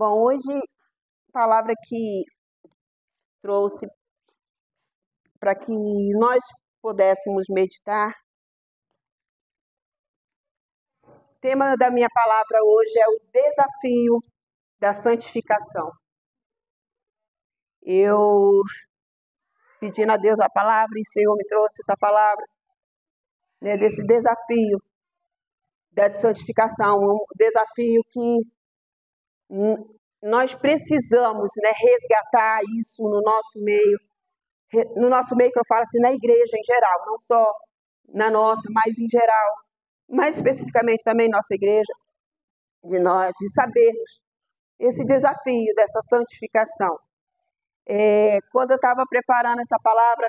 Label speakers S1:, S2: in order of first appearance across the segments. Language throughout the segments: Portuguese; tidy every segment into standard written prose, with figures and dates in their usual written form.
S1: Bom, hoje a palavra que trouxe para que nós pudéssemos meditar. O tema da minha palavra hoje é o desafio da santificação. Eu pedindo a Deus a palavra e o Senhor me trouxe essa palavra, né, desse desafio da santificação, um desafio que nós precisamos, né, resgatar isso no nosso meio que eu falo assim, na igreja em geral, não só na nossa, mas em geral, mais especificamente também nossa igreja, de sabermos esse desafio dessa santificação. Quando eu estava preparando essa palavra,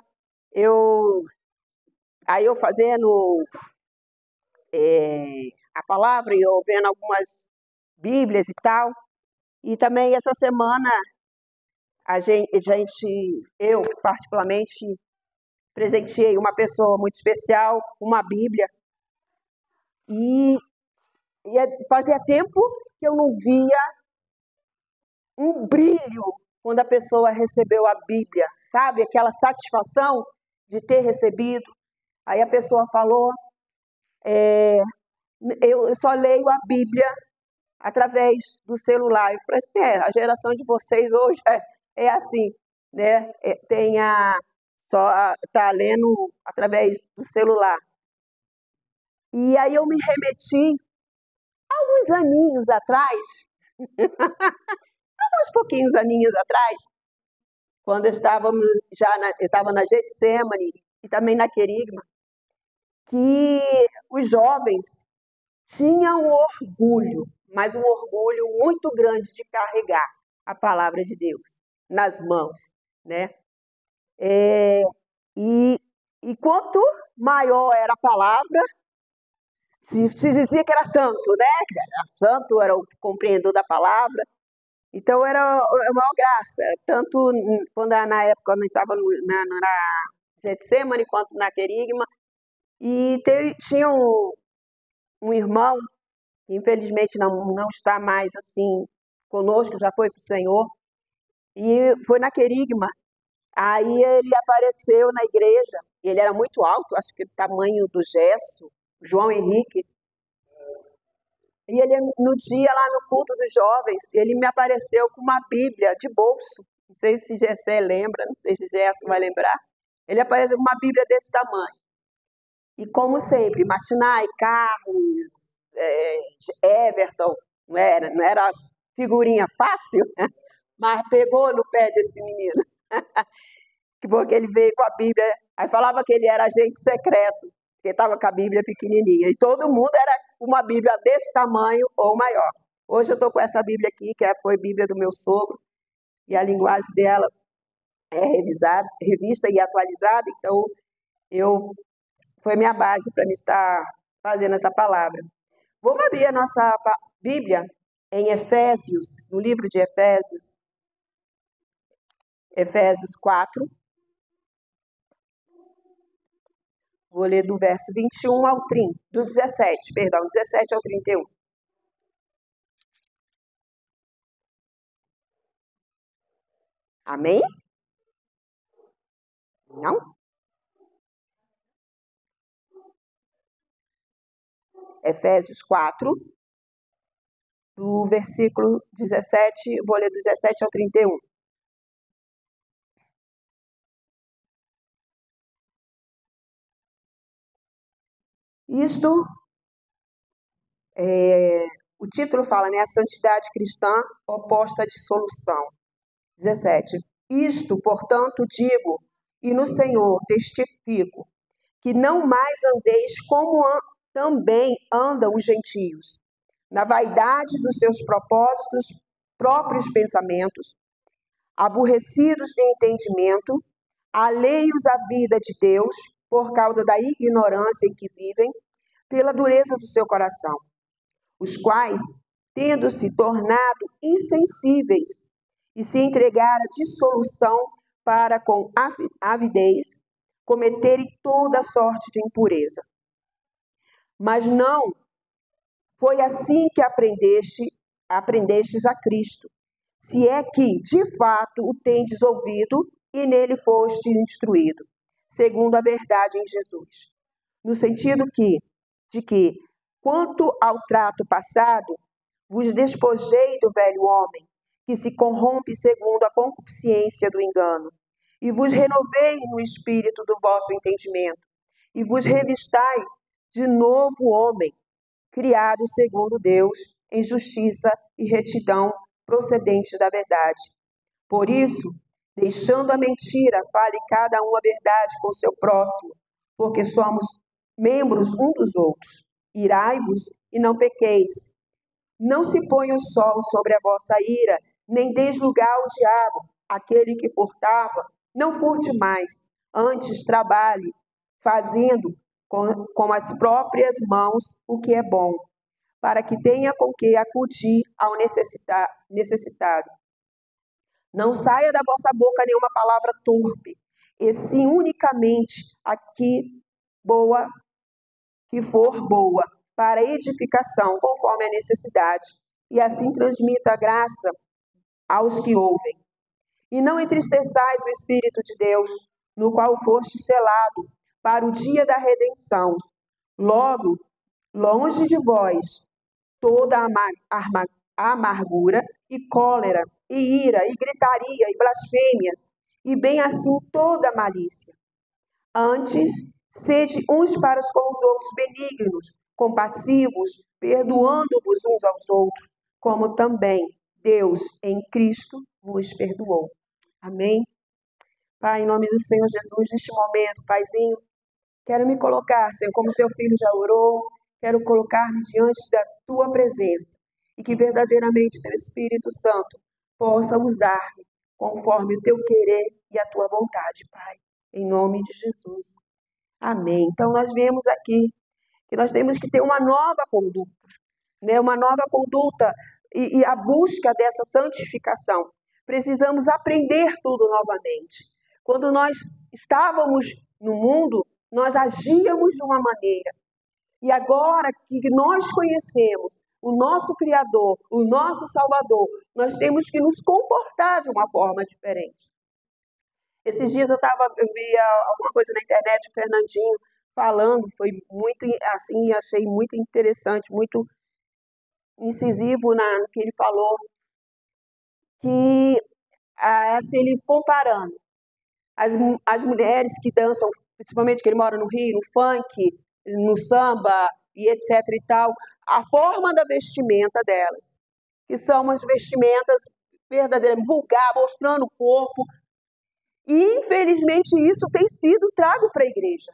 S1: eu fazendo a palavra e eu vendo algumas bíblias e tal, e também essa semana eu particularmente presenteei uma pessoa muito especial, uma Bíblia, e fazia tempo que eu não via um brilho quando a pessoa recebeu a Bíblia, sabe? Aquela satisfação de ter recebido. Aí a pessoa falou, eu só leio a Bíblia através do celular. Eu falei assim, a geração de vocês hoje é assim, né? Tá lendo através do celular. E aí eu me remeti alguns aninhos atrás, alguns pouquinhos aninhos atrás, quando eu estava na Getsemane e também na Querigma, que os jovens tinham orgulho, mas um orgulho muito grande de carregar a palavra de Deus nas mãos, né? E quanto maior era a palavra, se dizia que era santo, né? Santo era o compreendedor da palavra. Então era a maior graça, tanto na época quando estava na Getsemane quanto na Querigma. E tinha um irmão, que infelizmente não está mais assim conosco, já foi para o Senhor, e foi na Querigma. Aí ele apareceu na igreja, ele era muito alto, acho que o tamanho do Gesso, João Henrique. E ele, no dia lá no culto dos jovens, ele me apareceu com uma Bíblia de bolso. Não sei se Gessé lembra, não sei se Gesso vai lembrar. Ele apareceu com uma Bíblia desse tamanho. E como sempre, Martinai, Carlos, Everton, não era figurinha fácil, mas pegou no pé desse menino. Porque ele veio com a Bíblia, aí falava que ele era agente secreto, porque estava com a Bíblia pequenininha. E todo mundo era uma Bíblia desse tamanho ou maior. Hoje eu estou com essa Bíblia aqui, que foi a Bíblia do meu sogro, e a linguagem dela é revista e atualizada, então foi minha base para me estar fazendo essa palavra. Vamos abrir a nossa Bíblia em Efésios, no livro de Efésios, Efésios 4. Vou ler do verso 21 ao 30, do 17 ao 31. Amém? Não? Efésios 4, do versículo 17, vou ler do 17 ao 31. O título fala, né? A santidade cristã oposta à dissolução. 17. Isto, portanto, digo, e no Senhor testifico, que não mais andeis como também andam os gentios, na vaidade dos seus próprios pensamentos, aborrecidos de entendimento, alheios à vida de Deus, por causa da ignorância em que vivem, pela dureza do seu coração, os quais, tendo se tornado insensíveis e se entregar à dissolução para com avidez, cometerem toda sorte de impureza. Mas não foi assim que aprendestes a Cristo, se é que, de fato, o tendes ouvido e nele foste instruído, segundo a verdade em Jesus. No sentido de que, quanto ao trato passado, vos despojei do velho homem, que se corrompe segundo a concupiscência do engano, e vos renovei no espírito do vosso entendimento, e vos revistai de novo homem, criado segundo Deus, em justiça e retidão procedentes da verdade. Por isso, deixando a mentira, fale cada um a verdade com seu próximo, porque somos membros um dos outros. Irai-vos e não pequeis. Não se ponha o sol sobre a vossa ira, nem deis lugar ao diabo. Aquele que furtava, não furte mais. Antes trabalhe, fazendo com as próprias mãos o que é bom, para que tenha com que acudir ao necessitado. Não saia da vossa boca nenhuma palavra torpe, e sim unicamente que for boa, para edificação, conforme a necessidade, e assim transmita a graça aos que ouvem. E não entristeçais o Espírito de Deus, no qual foste selado para o dia da redenção. Logo, longe de vós, toda amargura e cólera, e ira, e gritaria, e blasfêmias, e bem assim toda malícia. Antes, sede uns para com os outros benignos, compassivos, perdoando-vos uns aos outros, como também Deus em Cristo vos perdoou. Amém? Pai, em nome do Senhor Jesus, neste momento, Paizinho, quero me colocar, Senhor, como teu filho já orou, quero colocar-me diante da tua presença e que verdadeiramente teu Espírito Santo possa usar-me conforme o teu querer e a tua vontade, Pai, em nome de Jesus. Amém. Então, nós vemos aqui que nós temos que ter uma nova conduta, né? Uma nova conduta e a busca dessa santificação. Precisamos aprender tudo novamente. Quando nós estávamos no mundo, nós agíamos de uma maneira. E agora que nós conhecemos o nosso Criador, o nosso Salvador, nós temos que nos comportar de uma forma diferente. Esses dias eu via alguma coisa na internet, o Fernandinho falando, foi muito assim, achei muito interessante, muito incisivo no que ele falou, que assim, ele comparando as mulheres que dançam, principalmente que ele mora no Rio, no funk, no samba e etc e tal, a forma da vestimenta delas, que são umas vestimentas verdadeiramente vulgar, mostrando o corpo. E, infelizmente, isso tem sido trago para a igreja.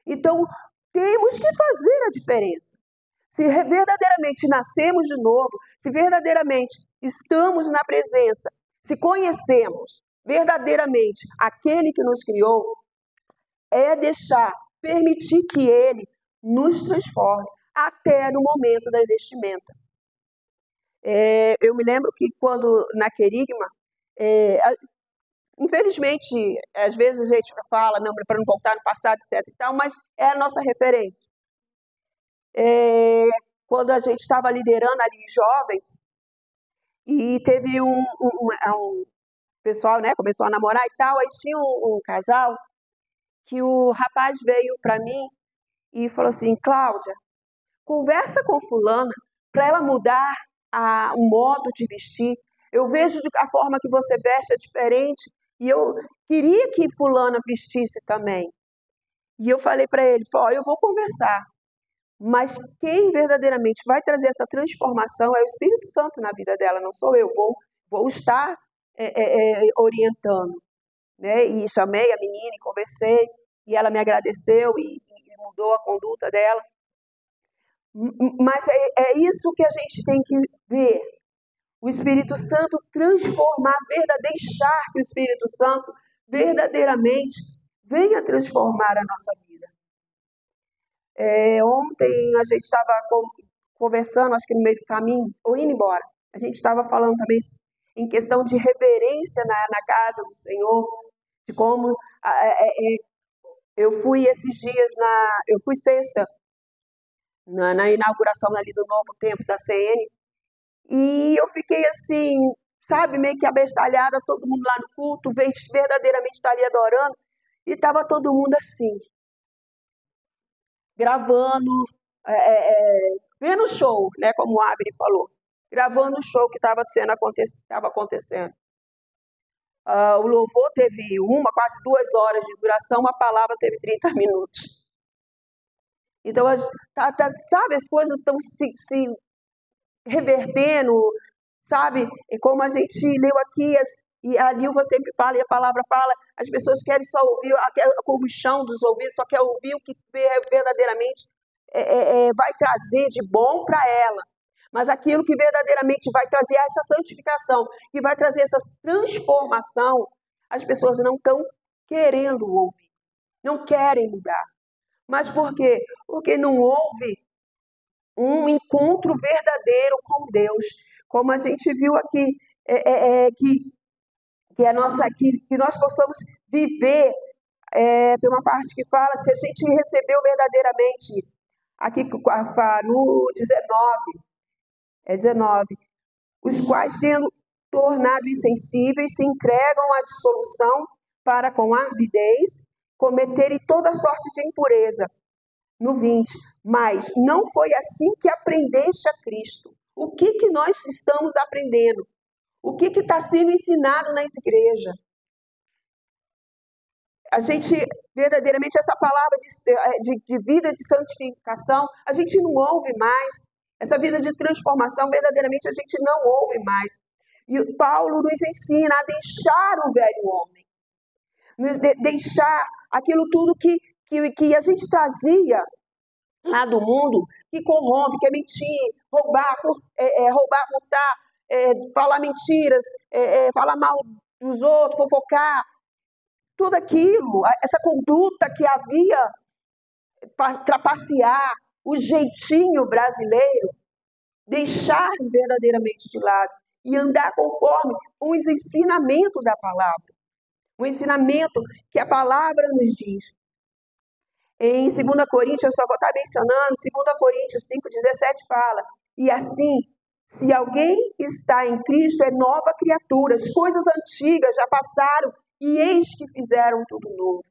S1: Então, temos que fazer a diferença. Se verdadeiramente nascemos de novo, se verdadeiramente estamos na presença, se conhecemos verdadeiramente aquele que nos criou, é permitir que ele nos transforme até no momento da vestimenta. Eu me lembro que quando na Querigma, infelizmente, às vezes a gente fala, não, para não voltar no passado, etc e tal, mas é a nossa referência. Quando a gente estava liderando ali jovens, e teve um pessoal, né, começou a namorar e tal, aí tinha um casal, que o rapaz veio para mim e falou assim: Cláudia, conversa com fulana para ela mudar o modo de vestir. Eu vejo a forma que você veste é diferente e eu queria que fulana vestisse também. E eu falei para ele, eu vou conversar, mas quem verdadeiramente vai trazer essa transformação é o Espírito Santo na vida dela, não sou eu. Vou estar orientando, né? E chamei a menina e conversei, e ela me agradeceu e mudou a conduta dela. Mas é isso que a gente tem que ver. O Espírito Santo transformar, deixar que o Espírito Santo verdadeiramente venha transformar a nossa vida. Ontem a gente estava conversando, acho que no meio do caminho, ou indo embora, a gente estava falando também em questão de reverência na casa do Senhor, de como eu fui esses dias, eu fui sexta, na inauguração ali do novo templo da CN, E eu fiquei assim, sabe, meio que abestalhada, todo mundo lá no culto, verdadeiramente está ali adorando, e estava todo mundo assim, gravando, vendo o show, né, como o Abner falou, gravando o show que estava acontecendo. O louvor teve quase 2 horas de duração, a palavra teve 30 minutos. Então, sabe, as coisas estão se revertendo, sabe? E como a gente leu aqui, e a Nilva sempre fala, e a palavra fala, as pessoas querem só ouvir a comichão dos ouvidos, só quer ouvir o que verdadeiramente vai trazer de bom para ela. Mas aquilo que verdadeiramente vai trazer essa santificação, que vai trazer essa transformação, as pessoas não estão querendo ouvir, não querem mudar. Mas por quê? Porque não houve um encontro verdadeiro com Deus. Como a gente viu aqui, que nós possamos viver. Tem uma parte que fala, se a gente recebeu verdadeiramente, aqui no 19, os quais, tendo tornado insensíveis, se entregam à dissolução para, com avidez, cometerem toda sorte de impureza. No 20, mas não foi assim que aprendeste a Cristo. O que nós estamos aprendendo? O que está sendo ensinado nas igrejas? A gente, verdadeiramente, essa palavra de vida de santificação, a gente não ouve mais. Essa vida de transformação, verdadeiramente, a gente não ouve mais. E Paulo nos ensina a deixar o velho homem. Deixar aquilo tudo que a gente trazia lá do mundo, que corrompe, que é mentir, roubar, furtar, falar mentiras, falar mal dos outros, fofocar, tudo aquilo, essa conduta que havia, trapacear, o jeitinho brasileiro, deixar verdadeiramente de lado e andar conforme os ensinamentos da palavra, o ensinamento que a palavra nos diz. Em 2 Coríntios, eu só vou estar mencionando, 2 Coríntios 5,17 fala, e assim, se alguém está em Cristo, é nova criatura, as coisas antigas já passaram, e eis que fizeram tudo novo.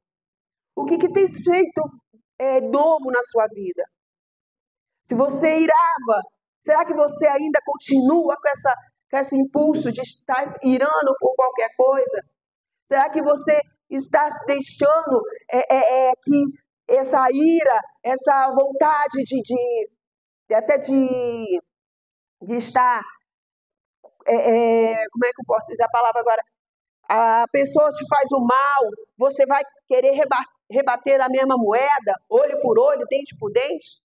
S1: O que tem feito novo na sua vida? Se você irava, será que você ainda continua com esse impulso de estar irando por qualquer coisa? Será que você está se deixando que essa ira, essa vontade de estar, como é que eu posso dizer a palavra agora? A pessoa te faz o mal, você vai querer rebater da mesma moeda, olho por olho, dente por dente?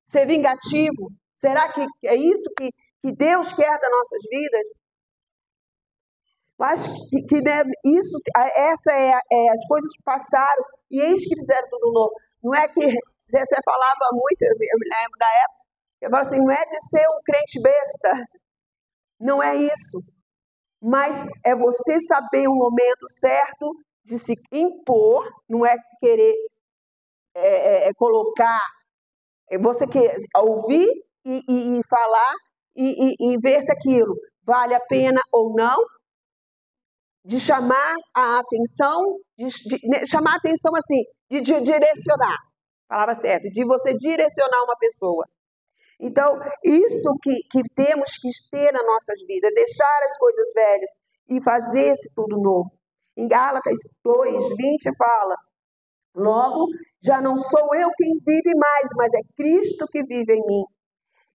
S1: Ser vingativo? Será que é isso que Deus quer das nossas vidas? Eu acho que né, as coisas passaram e eis que fizeram tudo novo. Não é que você falava muito, eu me lembro da época, eu falo assim, não é de ser um crente besta, não é isso. Mas é você saber o momento certo de se impor, não é querer colocar, você quer ouvir e falar e ver se aquilo vale a pena ou não, de chamar a atenção, chamar a atenção assim, de direcionar, palavra certa, de você direcionar uma pessoa. Então, isso que temos que ter nas nossas vidas, deixar as coisas velhas e fazer esse tudo novo. Em Gálatas 2:20 fala, logo, já não sou eu quem vive mais, mas é Cristo que vive em mim.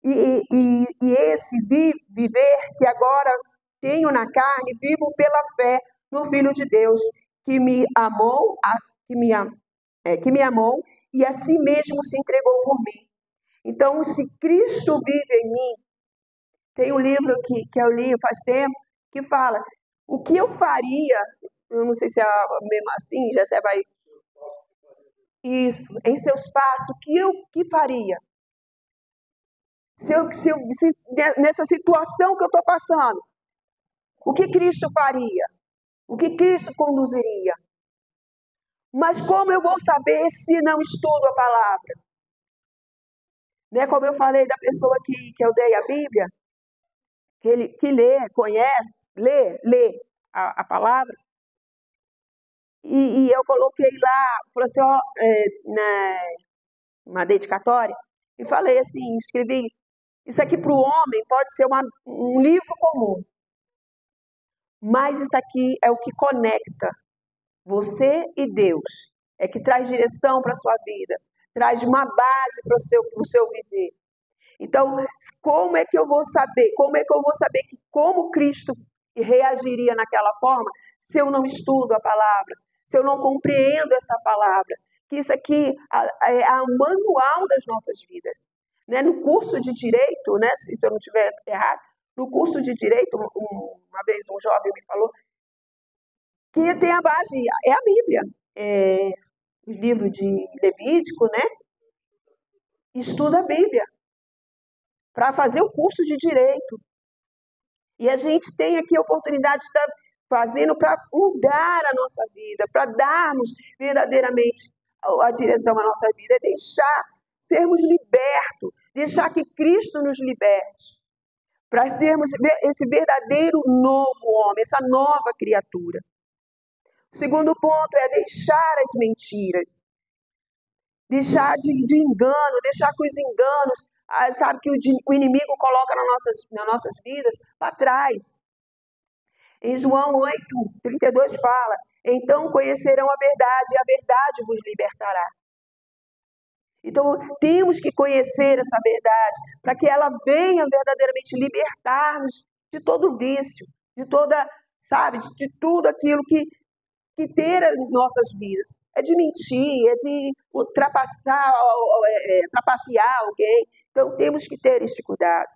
S1: E esse viver que agora tenho na carne, vivo pela fé no Filho de Deus, que me amou e a si mesmo se entregou por mim. Então, se Cristo vive em mim, tem um livro que eu li faz tempo, que fala, o que eu faria, eu não sei se é mesmo assim, já você vai... Isso, em seus passos, o que eu faria? Se nessa situação que eu estou passando, o que Cristo faria? O que Cristo conduziria? Mas como eu vou saber se não estudo a palavra? Né? Como eu falei da pessoa que eu dei a Bíblia, que lê, conhece, lê a palavra. E eu coloquei lá, falei assim, ó, uma dedicatória, e falei assim, escrevi, isso aqui para o homem pode ser um livro comum, mas isso aqui é o que conecta você e Deus, é que traz direção para a sua vida, traz uma base para o seu viver. Então, como é que eu vou saber? Como é que eu vou saber como Cristo reagiria naquela forma se eu não estudo a palavra, se eu não compreendo essa palavra? Que isso aqui é o manual das nossas vidas. Né? No curso de Direito, né, se eu não tivesse errado, no curso de Direito, uma vez um jovem me falou que tem a base, é a Bíblia, o livro de Levítico, né? Estuda a Bíblia para fazer o curso de Direito. E a gente tem aqui a oportunidade de estar fazendo para mudar a nossa vida, para darmos verdadeiramente a direção à nossa vida, é deixar sermos libertos, deixar que Cristo nos liberte, para sermos esse verdadeiro novo homem, essa nova criatura. O segundo ponto é deixar as mentiras, deixar de engano, deixar que os enganos, sabe, que o inimigo coloca nas nossas vidas para trás. Em João 8:32 fala, então conhecerão a verdade e a verdade vos libertará. Então temos que conhecer essa verdade para que ela venha verdadeiramente libertar-nos de todo vício, de toda, sabe, de tudo aquilo que ter as nossas vidas. É de mentir, é de trapacear alguém. Então, temos que ter este cuidado.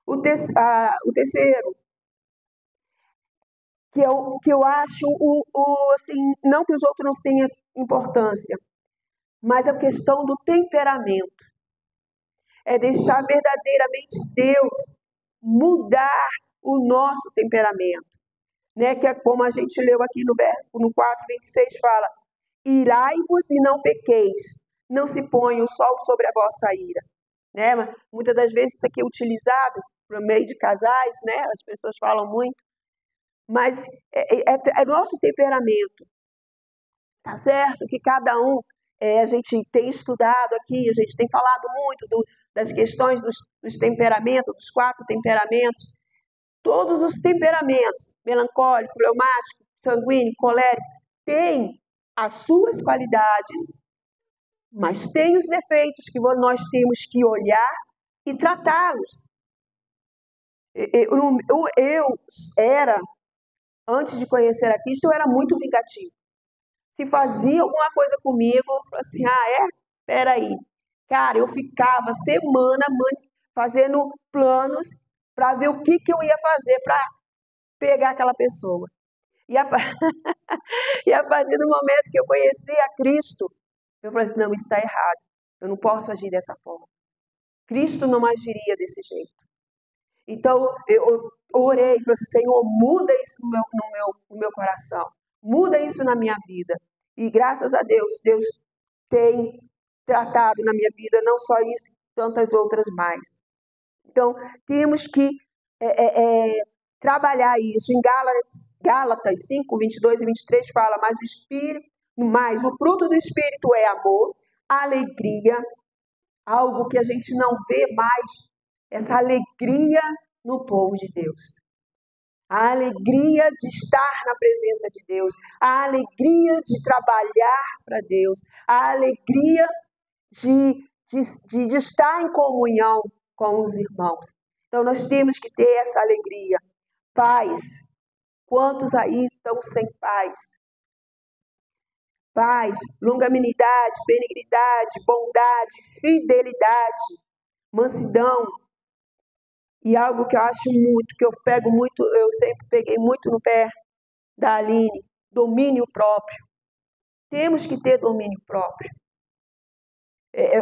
S1: O terceiro, que eu acho, assim, não que os outros não tenham importância, mas a questão do temperamento. É deixar verdadeiramente Deus mudar o nosso temperamento. Né? Que é como a gente leu aqui no 4:26, fala, irai-vos e não pequeis, não se ponha o sol sobre a vossa ira. Né? Mas, muitas das vezes isso aqui é utilizado por meio de casais, né? As pessoas falam muito, mas é nosso temperamento, tá certo? Que cada um, a gente tem estudado aqui, a gente tem falado muito das questões dos temperamentos, dos 4 temperamentos, todos os temperamentos, melancólico, fleumático, sanguíneo, colérico, têm as suas qualidades, mas tem os defeitos que nós temos que olhar e tratá-los. Eu era, antes de conhecer a Cristo, eu era muito vingativo. Se fazia alguma coisa comigo, eu falava assim, peraí. Cara, eu ficava semana fazendo planos para ver o que eu ia fazer para pegar aquela pessoa. E a partir do momento que eu conheci a Cristo, eu falei assim, não, isso está errado. Eu não posso agir dessa forma. Cristo não agiria desse jeito. Então, eu orei e falei assim, Senhor, muda isso no meu coração. Muda isso na minha vida. E graças a Deus, Deus tem tratado na minha vida, não só isso, tantas outras mais. Então, temos que trabalhar isso. Em Gálatas 5:22-23 fala, mas o fruto do Espírito é amor, alegria, algo que a gente não vê mais, essa alegria no povo de Deus. A alegria de estar na presença de Deus, a alegria de trabalhar para Deus, a alegria de estar em comunhão com os irmãos. Então, nós temos que ter essa alegria. Paz. Quantos aí estão sem paz? Paz, longanimidade, benignidade, bondade, fidelidade, mansidão. E algo que eu acho muito, que eu pego muito, eu sempre peguei muito no pé da Aline, domínio próprio. Temos que ter domínio próprio.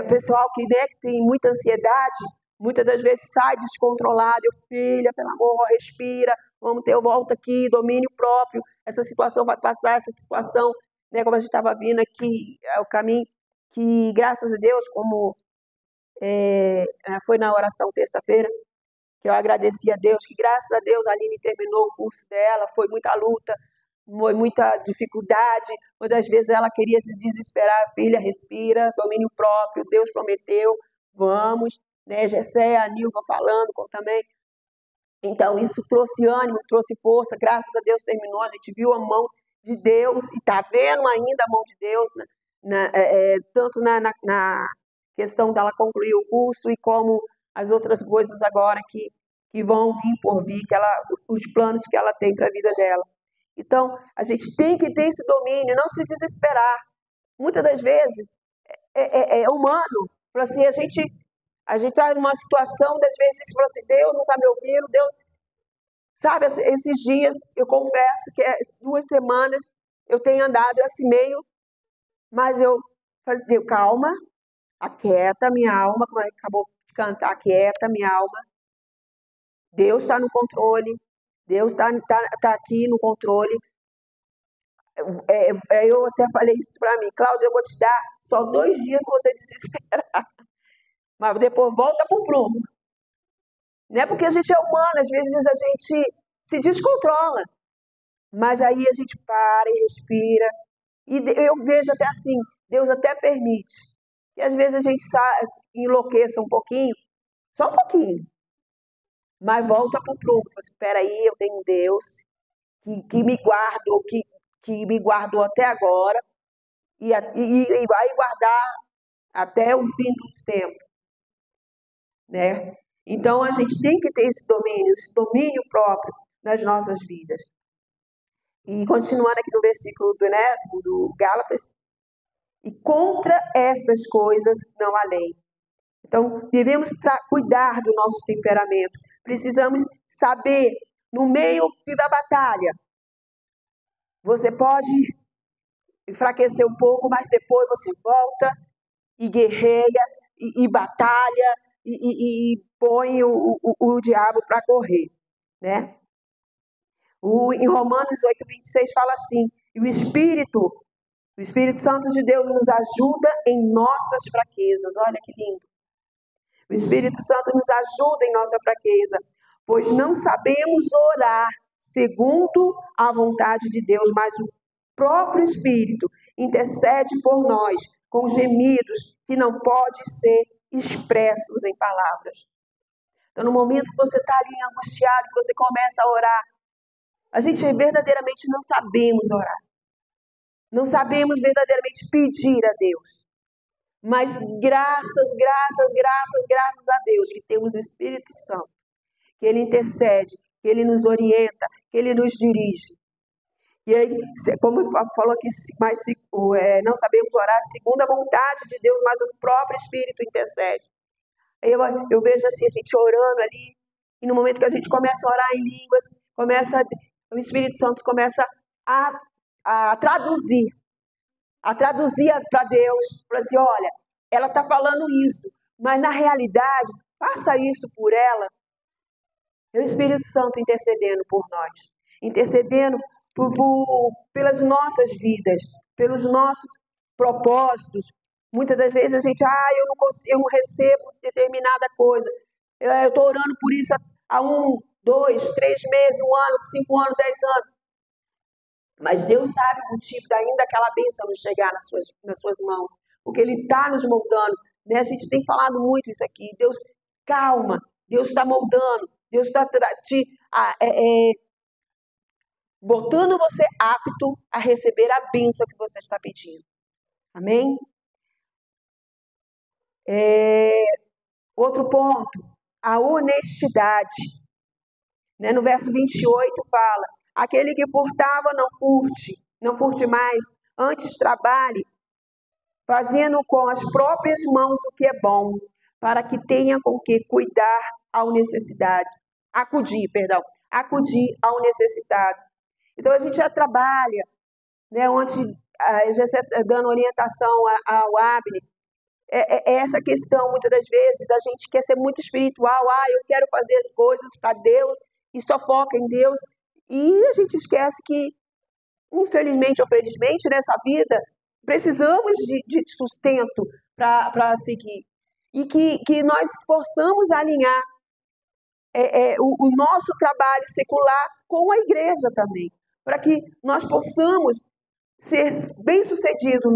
S1: O pessoal que tem muita ansiedade, muitas das vezes sai descontrolado. Filha, pelo amor, respira, vamos ter volta aqui, domínio próprio. Essa situação vai passar, essa situação, né, como a gente estava vindo aqui, é o caminho que, graças a Deus, como foi na oração terça-feira, que eu agradeci a Deus, que graças a Deus a Aline terminou o curso dela, foi muita luta, foi muita dificuldade, muitas vezes ela queria se desesperar, filha, respira, domínio próprio, Deus prometeu, vamos, né, Gessé, a Nilva falando também. Então, isso trouxe ânimo, trouxe força, graças a Deus terminou, a gente viu a mão de Deus, e está vendo ainda a mão de Deus, tanto na questão dela concluir o curso, e como as outras coisas agora que vão vir por vir, os planos que ela tem para a vida dela. Então, a gente tem que ter esse domínio, não se desesperar. Muitas das vezes, é humano. Assim, a gente está numa situação, das vezes, fala assim, Deus não está me ouvindo, Deus... Sabe, esses dias, eu confesso que 2 semanas eu tenho andado assim meio, mas eu falei, calma, aquieta minha alma, como acabou de cantar, aquieta minha alma. Deus está no controle, Deus está aqui no controle. Eu até falei isso para mim, Cláudia, eu vou te dar só 2 dias para você desesperar, mas depois volta para o prumo. Não é porque a gente é humano, às vezes a gente se descontrola, mas aí a gente para e respira, e eu vejo até assim, Deus até permite, que às vezes a gente enlouqueça um pouquinho, só um pouquinho, mas volta para o prumo. Espera aí, eu tenho Deus que me guardou, que me guardou até agora, e vai guardar até o fim dos tempos, né? Então, a gente tem que ter esse domínio próprio nas nossas vidas. E continuando aqui no versículo do Gálatas, e contra estas coisas não há lei. Então, devemos cuidar do nosso temperamento. Precisamos saber, no meio da batalha, você pode enfraquecer um pouco, mas depois você volta e guerreia, e batalha, e põe o diabo para correr, né? Em Romanos 8:26 fala assim, e o Espírito Santo de Deus nos ajuda em nossas fraquezas. Olha que lindo. O Espírito Santo nos ajuda em nossa fraqueza, pois não sabemos orar segundo a vontade de Deus, mas o próprio Espírito intercede por nós com gemidos que não podem ser expressos em palavras. Então, no momento que você está ali angustiado, que você começa a orar, a gente verdadeiramente não sabemos orar. Não sabemos verdadeiramente pedir a Deus. Mas graças a Deus que temos o Espírito Santo, que Ele intercede, que Ele nos orienta, que Ele nos dirige. E aí, como falou aqui, mas não sabemos orar segundo a vontade de Deus, mas o próprio Espírito intercede. Eu vejo assim, a gente orando ali, e no momento que a gente começa a orar em línguas, o Espírito Santo começa a traduzir para Deus, para assim, olha, ela está falando isso, mas na realidade, faça isso por ela. É o Espírito Santo intercedendo por nós, intercedendo pelas nossas vidas, pelos nossos propósitos. Muitas das vezes a gente, eu não consigo, eu não recebo determinada coisa. Eu estou orando por isso há 1, 2, 3 meses, 1 ano, 5 anos, 10 anos. Mas Deus sabe o motivo ainda daquela bênção nos chegar nas suas mãos, porque Ele está nos moldando, né? A gente tem falado muito isso aqui. Deus, calma, Deus está moldando, Deus está botando você apto a receber a bênção que você está pedindo. Amém? Outro ponto, a honestidade. Né? No verso 28 fala, aquele que furtava, não furte mais, antes trabalhe, fazendo com as próprias mãos o que é bom, para que tenha com que cuidar ao necessidade. Acudir ao necessitado. Então a gente já trabalha, né, onde já está dando orientação ao Abner. Essa questão, muitas das vezes, a gente quer ser muito espiritual, eu quero fazer as coisas para Deus, e só foca em Deus, e a gente esquece que, infelizmente ou felizmente, nessa vida, precisamos de sustento para seguir, e que nós possamos alinhar o nosso trabalho secular com a igreja também, para que nós possamos ser bem-sucedidos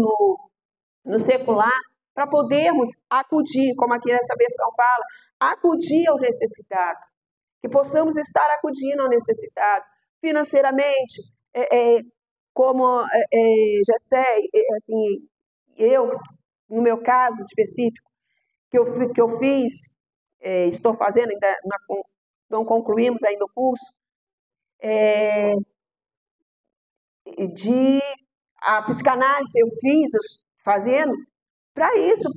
S1: no secular, para podermos acudir, como aqui nessa versão fala, acudir ao necessitado, que possamos estar acudindo ao necessitado financeiramente, como Jessé, assim, eu, no meu caso específico, que eu fiz, estou fazendo, ainda não concluímos ainda o curso, a psicanálise eu fiz fazendo para isso,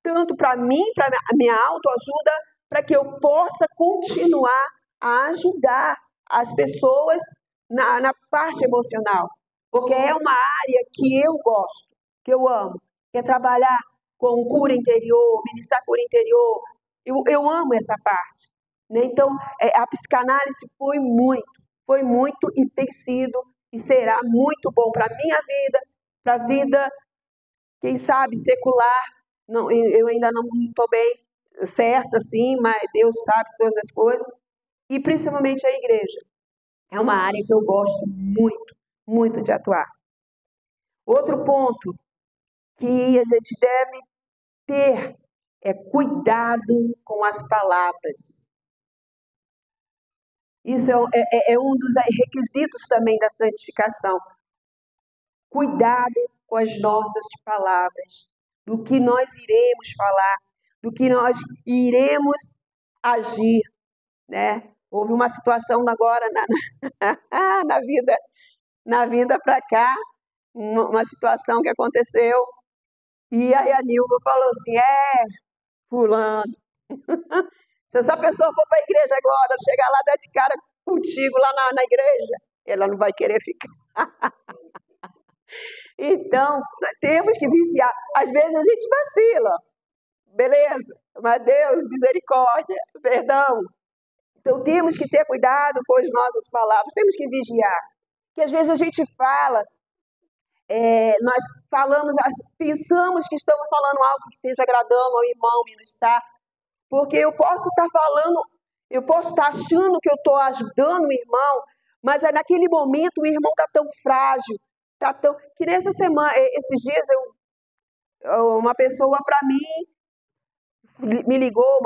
S1: tanto para mim, para a minha autoajuda, para que eu possa continuar a ajudar as pessoas na parte emocional, porque é uma área que eu gosto, que eu amo, que é trabalhar com cura interior, ministrar cura interior, eu amo essa parte, né? Então, a psicanálise foi muito e tem sido e será muito bom para a minha vida, para a vida, quem sabe, secular. Não, eu ainda não estou bem certa, assim, mas Deus sabe todas as coisas, e principalmente a igreja. É uma área que eu gosto muito, muito de atuar. Outro ponto que a gente deve ter é cuidado com as palavras. Isso é um dos requisitos também da santificação. Cuidado com as nossas palavras, do que nós iremos falar, do que nós iremos agir, né? Houve uma situação agora na vinda para cá, uma situação que aconteceu, e aí a Nilva falou assim, fulano, se essa pessoa for para a igreja agora, chegar lá, dar de cara contigo lá na igreja, ela não vai querer ficar. Então, temos que vigiar. Às vezes a gente vacila, beleza, mas Deus, misericórdia, perdão. Então, temos que ter cuidado com as nossas palavras, temos que vigiar. Porque às vezes a gente fala, nós falamos, pensamos que estamos falando algo que esteja agradando ao irmão e não está. Porque eu posso estar falando, eu posso estar achando que eu estou ajudando o irmão, mas naquele momento o irmão está tão frágil, tá tão... Que nessa semana, esses dias, uma pessoa para mim me ligou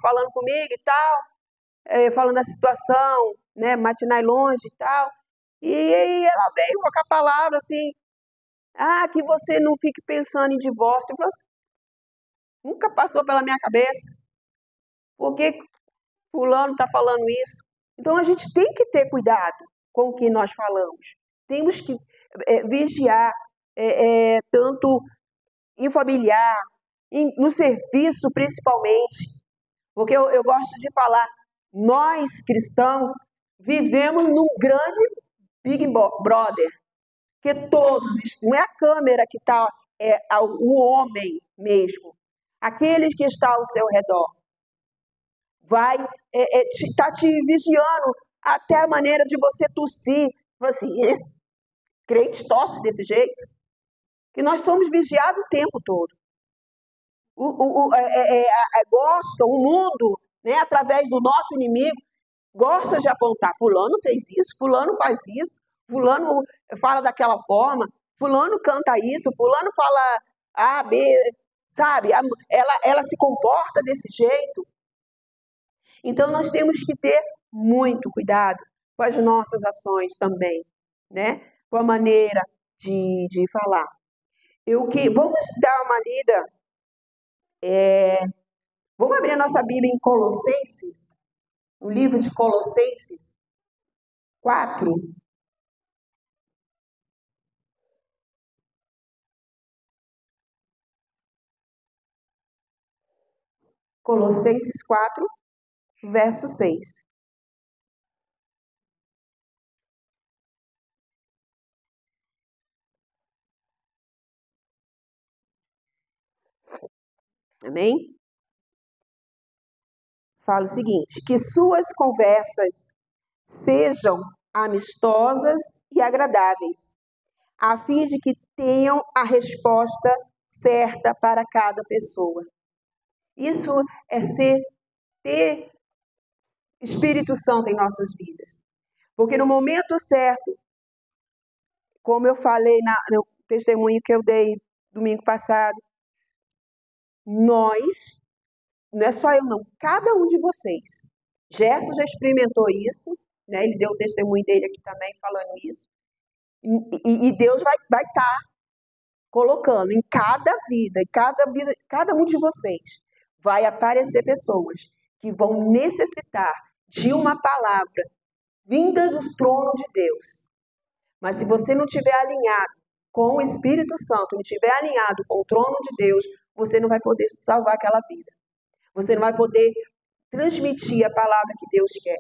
S1: falando comigo e tal, falando da situação, né, matinai longe e tal, e ela veio com a palavra assim, que você não fique pensando em divórcio. Nunca passou pela minha cabeça. Por que fulano está falando isso? Então, a gente tem que ter cuidado com o que nós falamos. Temos que vigiar, tanto em familiar, no serviço principalmente. Porque eu gosto de falar, nós cristãos vivemos num grande Big Brother, que todos, não é a câmera que está, o homem mesmo, aqueles que estão ao seu redor, vai estar te vigiando até a maneira de você tossir. Assim, esse crente tosse desse jeito? Que nós somos vigiados o tempo todo. O mundo, né, através do nosso inimigo, gosta de apontar, fulano fez isso, fulano faz isso, fulano fala daquela forma, fulano canta isso, fulano fala A, B, sabe? Ela se comporta desse jeito. Então, nós temos que ter muito cuidado com as nossas ações também, né? Com a maneira de falar. Vamos dar uma lida, vamos abrir a nossa Bíblia em Colossenses, no livro de Colossenses 4. Colossenses 4, verso 6. Amém? Fala o seguinte, que suas conversas sejam amistosas e agradáveis, a fim de que tenham a resposta certa para cada pessoa. Isso é ter Espírito Santo em nossas vidas. Porque no momento certo, como eu falei no testemunho que eu dei domingo passado, nós, não é só eu não, cada um de vocês. Gerson já experimentou isso, né? Ele deu o testemunho dele aqui também falando isso. E Deus vai estar colocando em cada vida, cada um de vocês, vai aparecer pessoas que vão necessitar de uma palavra vinda do trono de Deus. Mas se você não estiver alinhado com o Espírito Santo, não estiver alinhado com o trono de Deus, você não vai poder salvar aquela vida. Você não vai poder transmitir a palavra que Deus quer.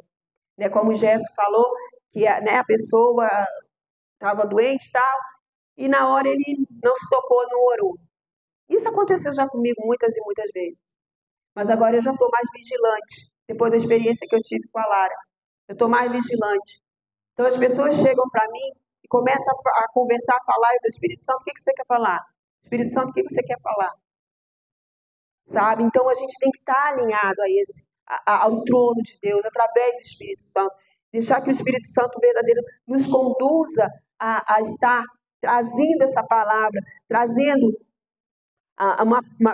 S1: Né? Como o Gerson falou, que a pessoa estava doente e tal, e na hora ele não se tocou, não orou. Isso aconteceu já comigo muitas e muitas vezes. Mas agora eu já estou mais vigilante, depois da experiência que eu tive com a Lara. Eu estou mais vigilante. Então as pessoas chegam para mim e começam a conversar, a falar, e eu falo, Espírito Santo, o que você quer falar? Espírito Santo, o que você quer falar? Sabe? Então a gente tem que estar alinhado ao trono de Deus, através do Espírito Santo. Deixar que o Espírito Santo verdadeiro nos conduza a estar trazendo essa palavra, trazendo,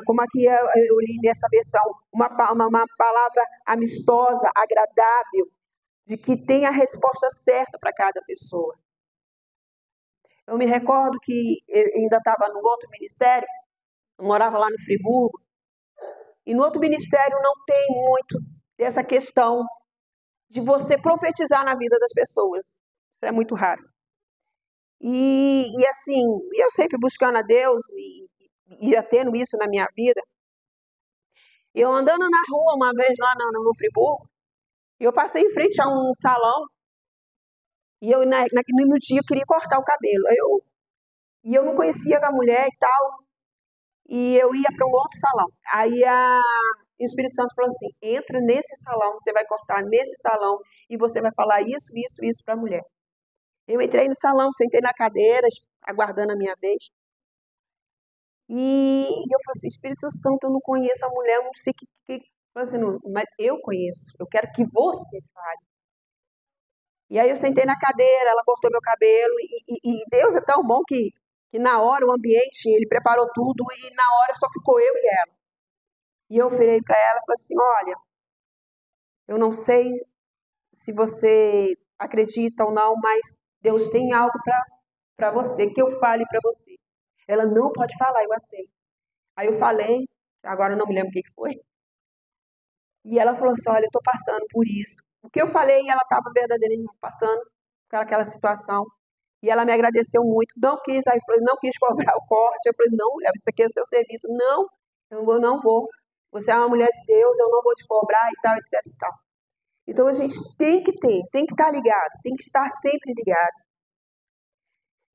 S1: como aqui eu li nessa versão, uma palavra amistosa, agradável, de que tem a resposta certa para cada pessoa. Eu me recordo que eu ainda estava no outro ministério, eu morava lá no Friburgo, e no outro ministério não tem muito dessa questão de você profetizar na vida das pessoas. Isso é muito raro. E assim, eu sempre buscando a Deus e já tendo isso na minha vida. Eu andando na rua uma vez lá no Friburgo, eu passei em frente a um salão e eu no dia eu queria cortar o cabelo. E eu não conhecia a mulher e tal, e eu ia para um outro salão. Aí o Espírito Santo falou assim, entra nesse salão, você vai cortar nesse salão e você vai falar isso para a mulher. Eu entrei no salão, sentei na cadeira, aguardando a minha vez. E eu falei assim, Espírito Santo, eu não conheço a mulher, eu não sei o que. Assim, não, mas eu conheço, eu quero que você fale. E aí eu sentei na cadeira, ela cortou meu cabelo, e Deus é tão bom que na hora o ambiente, ele preparou tudo, e na hora só ficou eu e ela. E eu virei para ela e falei assim, olha, eu não sei se você acredita ou não, mas Deus tem algo para você, que eu fale para você. Ela, não pode falar, eu aceito. Aí eu falei, agora eu não me lembro o que foi. E ela falou assim, olha, eu estou passando por isso. O que eu falei, ela estava verdadeiramente passando por aquela situação. E ela me agradeceu muito, não quis cobrar o corte. Eu falei, não, mulher, isso aqui é o seu serviço. Não, eu não vou. Você é uma mulher de Deus, eu não vou te cobrar e tal, etc e tal. Então a gente tem que estar ligado, tem que estar sempre ligado.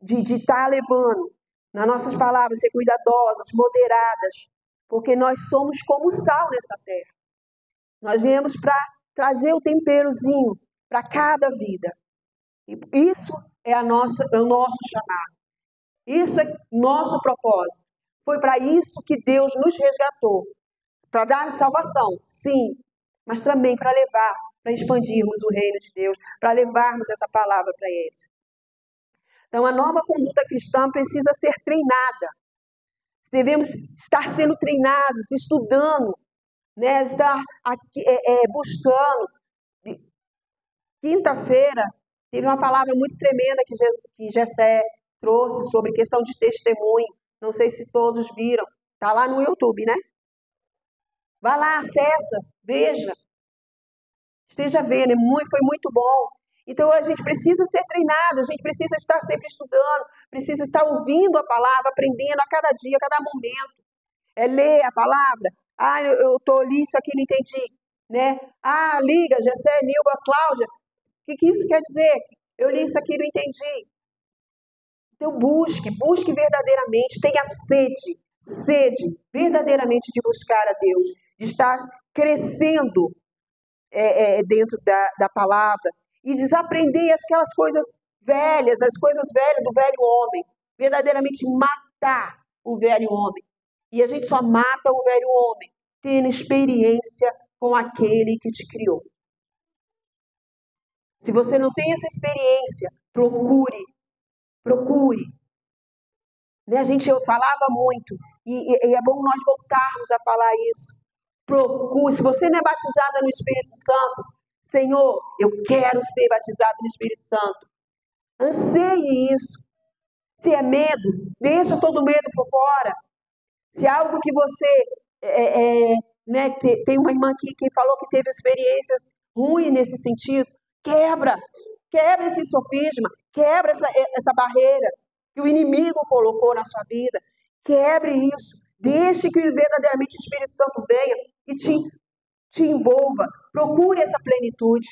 S1: De estar levando, nas nossas palavras, ser cuidadosas, moderadas, porque nós somos como sal nessa terra. Nós viemos para trazer o temperozinho para cada vida. E isso é o nosso chamado. Isso é nosso propósito. Foi para isso que Deus nos resgatou. Para dar salvação, sim, mas também para levar, para expandirmos o reino de Deus, para levarmos essa palavra para eles. Então, a nova conduta cristã precisa ser treinada. Devemos estar sendo treinados, estudando, né? Estar aqui, buscando. Quinta-feira, teve uma palavra muito tremenda que Jessé trouxe sobre questão de testemunho. Não sei se todos viram. Está lá no YouTube, né? Vá lá, acessa, veja. Esteja vendo, foi muito bom. Então a gente precisa ser treinado, a gente precisa estar sempre estudando, precisa estar ouvindo a palavra, aprendendo a cada dia, a cada momento. Ler a palavra. Eu li isso aqui, não entendi. Né? Liga, Jessé, Nilba, Cláudia. O que isso quer dizer? Eu li isso aqui, não entendi. Então busque verdadeiramente, tenha sede verdadeiramente de buscar a Deus, de estar crescendo dentro da palavra e desaprender aquelas coisas velhas, as coisas velhas do velho homem, verdadeiramente matar o velho homem. E a gente só mata o velho homem tendo experiência com aquele que te criou. Se você não tem essa experiência, procure. Né? A gente falava muito, e é bom nós voltarmos a falar isso. Procure, se você não é batizada no Espírito Santo, Senhor, eu quero ser batizado no Espírito Santo. Anseie isso. Se é medo, deixa todo medo por fora. Se é algo que você... né, tem uma irmã aqui que falou que teve experiências ruins nesse sentido. Quebra esse sofisma, quebra essa barreira que o inimigo colocou na sua vida. Quebre isso. Deixe que verdadeiramente o Espírito Santo venha e te envolva. Procure essa plenitude.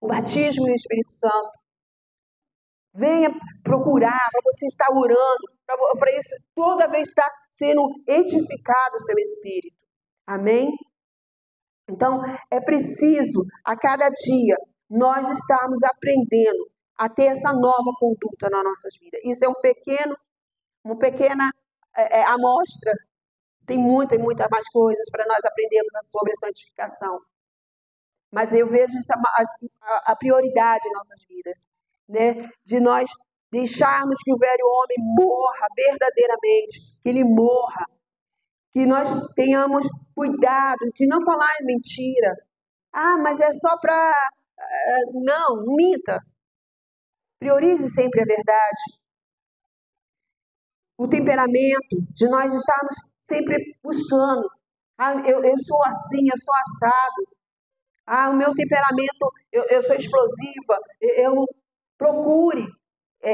S1: O batismo no Espírito Santo. Venha procurar, para você estar orando, para isso toda vez estar sendo edificado o seu espírito. Amém? Então, é preciso, a cada dia, nós estarmos aprendendo a ter essa nova conduta nas nossas vidas. Isso é uma pequena amostra. Tem muita mais coisas para nós aprendermos sobre a santificação. Mas eu vejo essa, a prioridade em nossas vidas, né? De nós deixarmos que o velho homem morra verdadeiramente, que ele morra, que nós tenhamos cuidado de não falar mentira. Ah, mas é só para... Não, minta. Priorize sempre a verdade. O temperamento, de nós estarmos sempre buscando. Ah, eu sou assim, eu sou assado. Ah, o meu temperamento, eu sou explosiva. Eu procure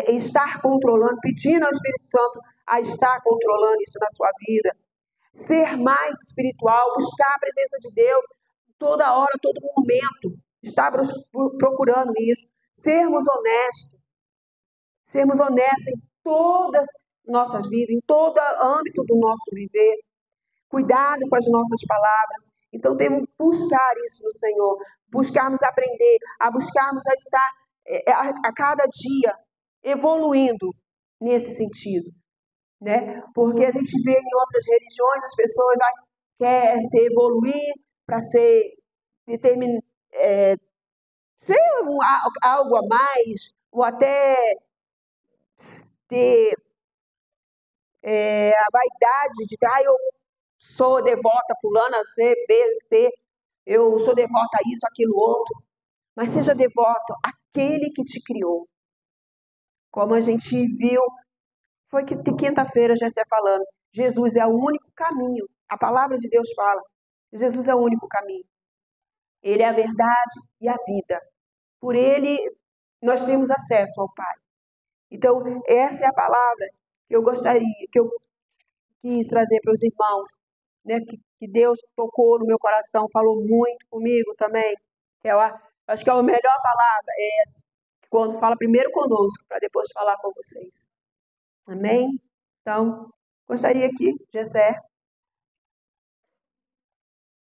S1: estar controlando, pedindo ao Espírito Santo a estar controlando isso na sua vida. Ser mais espiritual, buscar a presença de Deus toda hora, todo momento. Estar procurando isso. Sermos honestos em todas nossas vidas, em todo âmbito do nosso viver. Cuidado com as nossas palavras. Então, temos que buscar isso no Senhor. Buscarmos aprender, buscarmos a estar a cada dia evoluindo nesse sentido. Né? Porque a gente vê em outras religiões, as pessoas querem se evoluir para ser algo a mais, ou até ter a vaidade de eu sou devota fulana, C, B, C, eu sou devota a isso, aquilo, outro. Mas seja devoto àquele que te criou. Como a gente viu, foi que quinta-feira já está falando, Jesus é o único caminho. A palavra de Deus fala, Jesus é o único caminho. Ele é a verdade e a vida. Por ele, nós temos acesso ao Pai. Então, essa é a palavra que eu gostaria, que eu quis trazer para os irmãos, né? Que Deus tocou no meu coração, falou muito comigo também. Acho que a melhor palavra é essa, quando fala primeiro conosco, para depois falar com vocês. Amém? Então, gostaria aqui, Gessé,